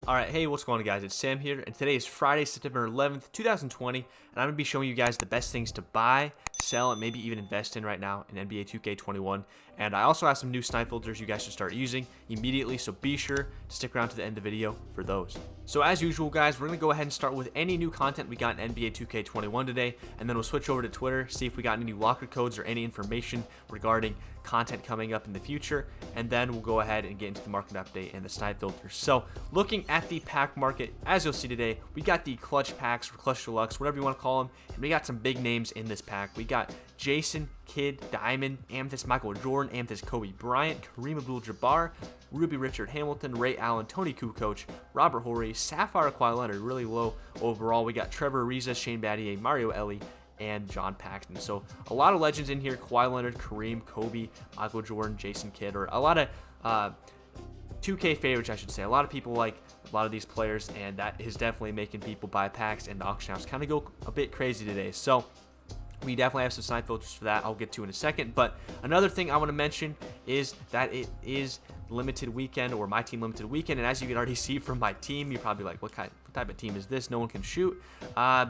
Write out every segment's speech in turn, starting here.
Alright, hey, what's going on guys? It's Sam here, and today is Friday, September 11th, 2020, and I'm going to be showing you guys the best things to buy, sell, and maybe even invest in right now in NBA 2K21. And I also have some new snipe filters you guys should start using immediately, so be sure to stick around to the end of the video for those. So as usual guys, we're going to go ahead and start with any new content we got in NBA 2K21 today, and then we'll switch over to Twitter, see if we got any new locker codes or any information regarding content coming up in the future, and then we'll go ahead and get into the market update and the snipe filters. So looking at the pack market, as you'll see today, we got the clutch packs or clutch deluxe, whatever you want to call them, and we got some big names in this pack. We got Jason Kidd Diamond, Amethyst Michael Jordan, Amethyst Kobe Bryant, Kareem Abdul-Jabbar, Ruby Richard Hamilton, Ray Allen, Tony Kukoc, Robert Horry, Sapphire Kawhi Leonard, really low overall. We got Trevor Ariza, Shane Battier, Mario Ellie, and John Paxton. So a lot of legends in here: Kawhi Leonard, Kareem, Kobe, Michael Jordan, Jason Kidd, or a lot of 2K favorites, I should say. A lot of people like a lot of these players, and that is definitely making people buy packs, and the auction house kind of go a bit crazy today. So we definitely have some snipe filters for that I'll get to in a second. But another thing I want to mention is that it is limited weekend, or my team limited weekend, and as you can already see from my team, you're probably like, what type of team is this? No one can shoot.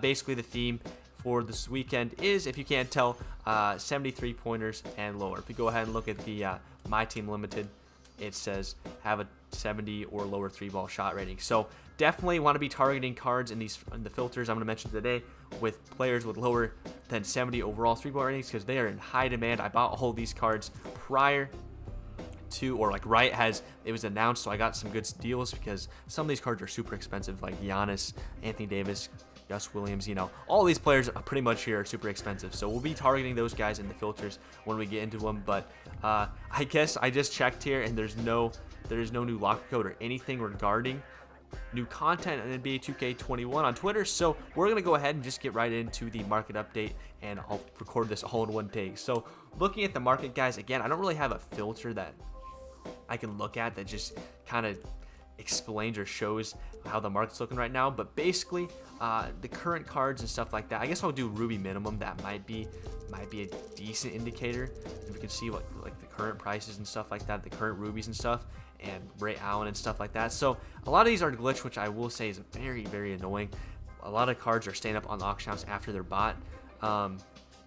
Basically the theme for this weekend is, if you can't tell, 73 pointers and lower. If you go ahead and look at the my team limited, it says have a 70 or lower 3-ball shot rating. So definitely want to be targeting cards in the filters I'm going to mention today with players with lower than 70 overall 3-ball ratings, because they are in high demand. I bought all these cards prior to, or like right as it was announced, so I got some good deals because some of these cards are super expensive, like Giannis, Anthony Davis, Gus Williams. You know, all these players are pretty much here are super expensive, so we'll be targeting those guys in the filters when we get into them. But I guess I just checked here, and there is no new locker code or anything regarding new content on NBA 2K21 on Twitter. So we're gonna go ahead and just get right into the market update, and I'll record this all in one take. So looking at the market, guys, again, I don't really have a filter that I can look at that just kind of explains or shows how the market's looking right now. But basically the current cards and stuff like that, I guess I'll do Ruby minimum. That might be a decent indicator if we can see what like the current prices and stuff like that, the current rubies and stuff, and Ray Allen and stuff like that. So a lot of these are glitched, which I will say is very, very annoying. A lot of cards are staying up on the auction house after they're bought,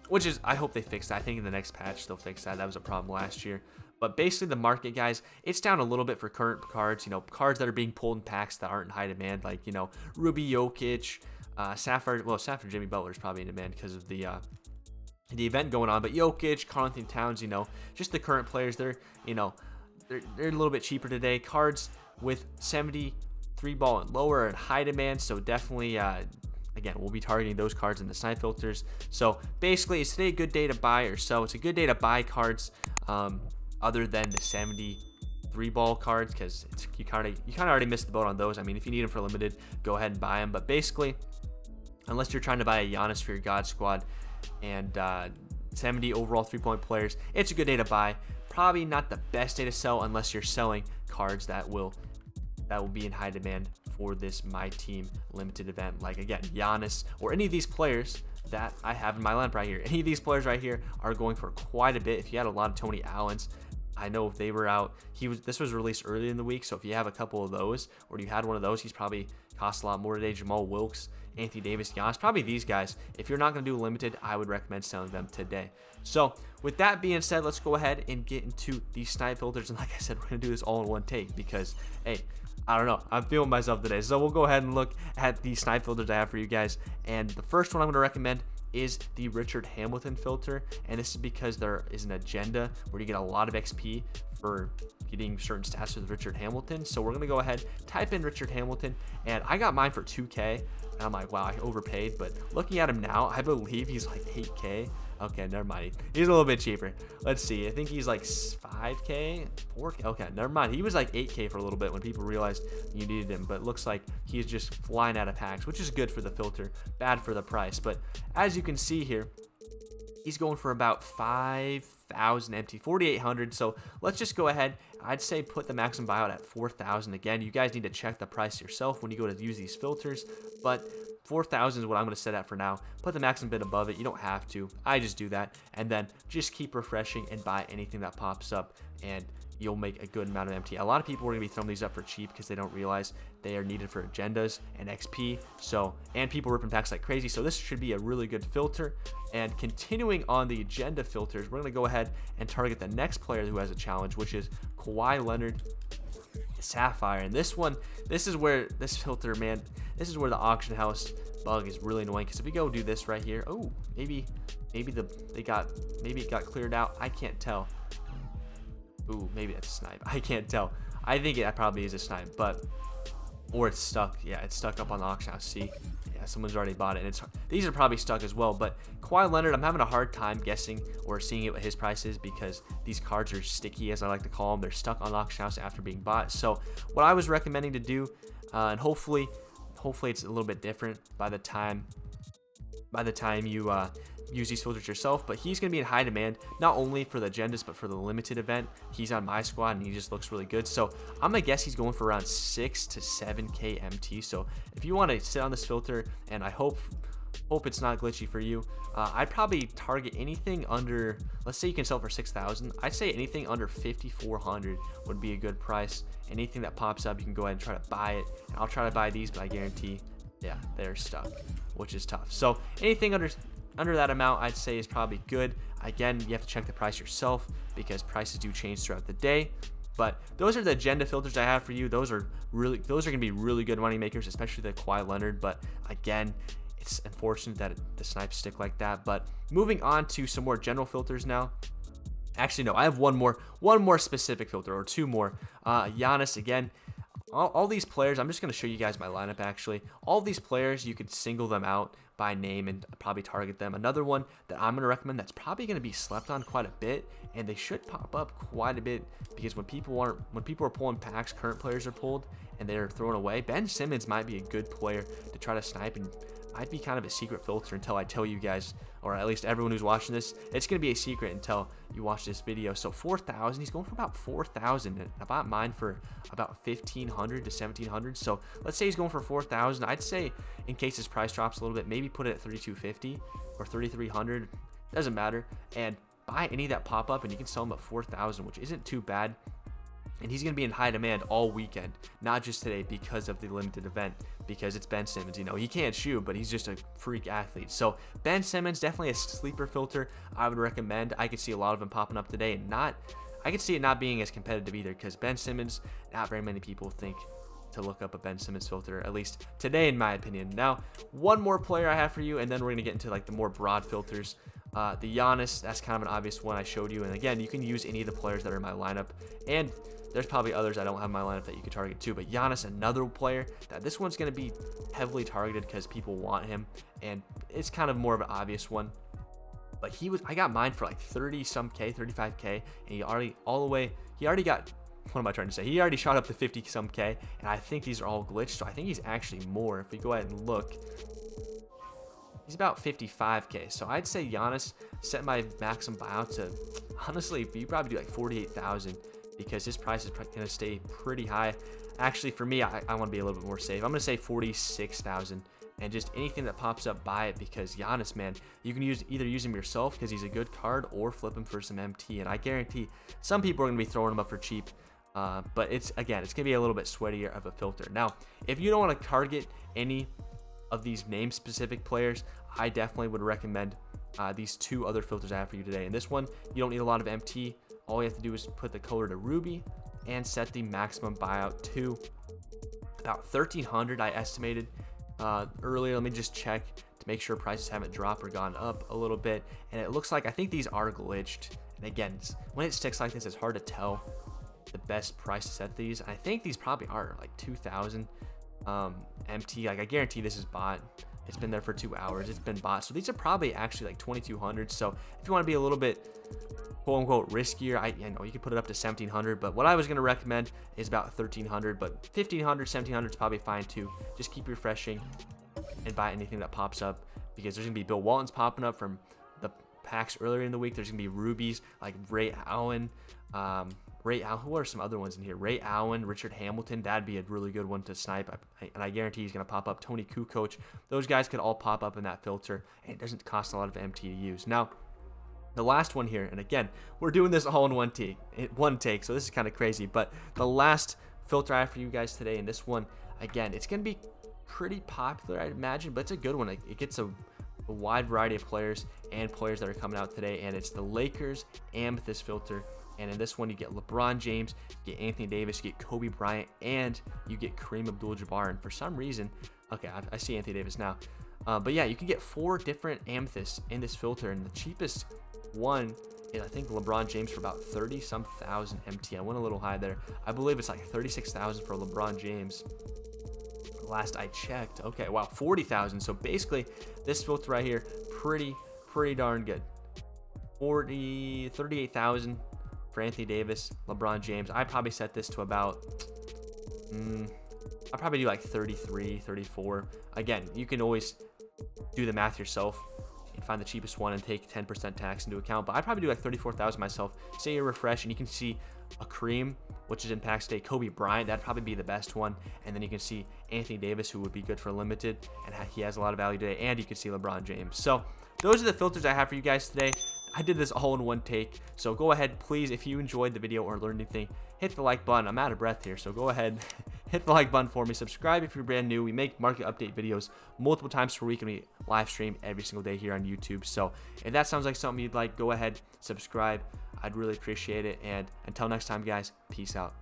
which is, I hope they fix that. I think in the next patch they'll fix that. That was a problem last year. But basically the market, guys, it's down a little bit for current cards, you know, cards that are being pulled in packs that aren't in high demand, like, you know, Ruby Jokic, Sapphire Jimmy Butler is probably in demand because of the event going on. But Jokic, Karl Anthony Towns, you know, just the current players, they're a little bit cheaper today. Cards with 73 ball and lower are in high demand, so definitely again, we'll be targeting those cards in the snipe filters. So basically, is today a good day to buy or sell? It's a good day to buy cards other than the 73 ball cards, because you kind of already missed the boat on those. I mean, if you need them for limited, go ahead and buy them. But basically, unless you're trying to buy a Giannis for your God Squad and 70 overall 3-point players, it's a good day to buy. Probably not the best day to sell unless you're selling cards that will be in high demand for this My Team limited event, like again Giannis or any of these players that I have in my lineup right here. Any of these players right here are going for quite a bit. If you had a lot of Tony Allens, I know if they were out, this was released early in the week, so if you have a couple of those, or you had one of those, he's probably cost a lot more today. Jamal Wilkes, Anthony Davis, Giannis, probably these guys. If you're not going to do limited, I would recommend selling them today. So with that being said, let's go ahead and get into these snipe filters. And like I said, we're going to do this all in one take because, hey, I don't know, I'm feeling myself today. So we'll go ahead and look at the snipe filters I have for you guys. And the first one I'm going to recommend is the Richard Hamilton filter, and this is because there is an agenda where you get a lot of XP for getting certain stats with Richard Hamilton. So we're gonna go ahead, type in Richard Hamilton, and I got mine for 2K, and I'm like, wow, I overpaid. But looking at him now, I believe he's like 8K. Okay, never mind. He's a little bit cheaper. Let's see. I think he's like 5K, 4K. Okay, never mind. He was like 8K for a little bit when people realized you needed him. But it looks like he's just flying out of packs, which is good for the filter, bad for the price. But as you can see here, he's going for about 5,000 empty, 4,800. So let's just go ahead. I'd say put the maximum buyout at 4,000. Again, you guys need to check the price yourself when you go to use these filters. But 4,000 is what I'm going to set at for now. Put the maximum bid above it. You don't have to. I just do that. And then just keep refreshing and buy anything that pops up. And you'll make a good amount of MT. A lot of people are going to be throwing these up for cheap because they don't realize they are needed for agendas and XP. So, and people ripping packs like crazy. So this should be a really good filter. And continuing on the agenda filters, we're going to go ahead and target the next player who has a challenge, which is Kawhi Leonard Sapphire. And this one, this is where this filter, man, this is where the auction house bug is really annoying, because if we go do this right here, oh, maybe it got cleared out. I can't tell. Ooh, maybe that's a snipe. I can't tell. I think it probably is a snipe, but or it's stuck. Yeah, it's stuck up on the auction house. See, yeah, someone's already bought it, and these are probably stuck as well. But Kawhi Leonard, I'm having a hard time guessing or seeing it what his price is, because these cards are sticky, as I like to call them. They're stuck on the auction house after being bought. So what I was recommending to do, and hopefully it's a little bit different by the time you use these filters yourself, but he's going to be in high demand, not only for the agendas, but for the limited event. He's on my squad, and he just looks really good. So I'm going to guess he's going for around 6 to 7K MT. So if you want to sit on this filter, and I hope it's not glitchy for you, I'd probably target anything under, let's say you can sell for 6,000. I'd say anything under 5,400 would be a good price. Anything that pops up, you can go ahead and try to buy it. And I'll try to buy these, but I guarantee, yeah, they're stuck, which is tough. So anything under that amount, I'd say, is probably good. Again, you have to check the price yourself, because prices do change throughout the day. But those are the agenda filters I have for you. Those are going to be really good money makers, especially the Kawhi Leonard. But again, it's unfortunate that the snipes stick like that. But moving on to some more general filters now. Actually, no, I have one more specific filter, or two more. Giannis, again. All these players, I'm just going to show you guys my lineup actually. All these players, you could single them out by name and probably target them. Another one that I'm going to recommend that's probably going to be slept on quite a bit, and they should pop up quite a bit, because when people are pulling packs, current players are pulled and they're thrown away. Ben Simmons might be a good player to try to snipe, and might be kind of a secret filter until I tell you guys, or at least everyone who's watching this. It's going to be a secret until you watch this video. So 4,000, he's going for about 4,000, and I bought mine for about 1,500 to 1,700. So let's say he's going for 4,000. I'd say, in case his price drops a little bit, maybe put it at 3,250 or 3,300. Doesn't matter. And buy any that pop up, and you can sell them at 4,000, which isn't too bad. And he's going to be in high demand all weekend, not just today, because of the limited event, because it's Ben Simmons. You know, he can't shoot, but he's just a freak athlete. So Ben Simmons, definitely a sleeper filter I would recommend. I could see a lot of them popping up today, and I could see it not being as competitive either, because Ben Simmons, not very many people think to look up a Ben Simmons filter, at least today, in my opinion. Now, one more player I have for you, and then we're going to get into like the more broad filters. The Giannis, that's kind of an obvious one I showed you. And again, you can use any of the players that are in my lineup, and there's probably others I don't have in my lineup that you could target too. But Giannis, another player that this one's going to be heavily targeted because people want him, and it's kind of more of an obvious one. But I got mine for like 30 some K, 35K, and he already got, what am I trying to say? He already shot up to 50 some K, and I think these are all glitched. So I think he's actually more. If we go ahead and look, he's about 55K. So I'd say Giannis, set my maximum buyout to, honestly, you probably do like 48,000, because his price is going to stay pretty high. Actually, for me, I want to be a little bit more safe. I'm going to say 46,000, and just anything that pops up, buy it, because Giannis, man, you can either use him yourself because he's a good card, or flip him for some MT. And I guarantee some people are going to be throwing him up for cheap. But it's going to be a little bit sweatier of a filter. Now, if you don't want to target any of these name-specific players, I definitely would recommend these two other filters I have for you today. And this one, you don't need a lot of MT. All you have to do is put the color to Ruby and set the maximum buyout to about 1,300. I estimated earlier. Let me just check to make sure prices haven't dropped or gone up a little bit. And it looks like, I think these are glitched. And again, when it sticks like this, it's hard to tell the best price to set these. I think these probably are like 2,000 MT. Like, I guarantee this is bought. It's been there for 2 hours. It's been bought. So these are probably actually like 2,200. So if you want to be a little bit quote unquote riskier, I know you can put it up to 1,700, but what I was going to recommend is about 1,300, but 1,500, 1,700 is probably fine too. Just keep refreshing and buy anything that pops up, because there's going to be Bill Walton's popping up from the packs earlier in the week. There's going to be rubies like Ray Allen, who are some other ones in here? Ray Allen, Richard Hamilton. That'd be a really good one to snipe, and I guarantee he's going to pop up. Tony Kukoc. Those guys could all pop up in that filter, and it doesn't cost a lot of MT to use. Now, The last one here, and again, we're doing this all in one take, so this is kind of crazy. But the last filter I have for you guys today, and this one, again, it's going to be pretty popular, I'd imagine, but it's a good one. It gets a wide variety of players and players that are coming out today, and it's the Lakers Amethyst filter. And in this one, you get LeBron James, you get Anthony Davis, you get Kobe Bryant, and you get Kareem Abdul-Jabbar. And for some reason, okay, I see Anthony Davis now. But yeah, you can get 4 different amethysts in this filter, and the cheapest one is, I think, LeBron James for about 30-some thousand MT. I went a little high there. I believe it's like 36,000 for LeBron James. Last I checked. Okay, wow, 40,000. So basically, this filter right here, pretty darn good. 38,000 for Anthony Davis, LeBron James. I probably set this to about, I'll probably do like 33, 34. Again, you can always do the math yourself and find the cheapest one and take 10% tax into account. But I'd probably do like 34,000 myself. Say you refresh and you can see a Kareem, which is in pack today, Kobe Bryant, that'd probably be the best one. And then you can see Anthony Davis, who would be good for limited, and he has a lot of value today. And you can see LeBron James. So those are the filters I have for you guys today. I did this all in one take, so go ahead, please, if you enjoyed the video or learned anything, hit the like button. I'm out of breath here, so go ahead, hit the like button for me. Subscribe if you're brand new. We make market update videos multiple times per week, and we live stream every single day here on YouTube. So if that sounds like something you'd like, go ahead, subscribe. I'd really appreciate it. And until next time, guys, peace out.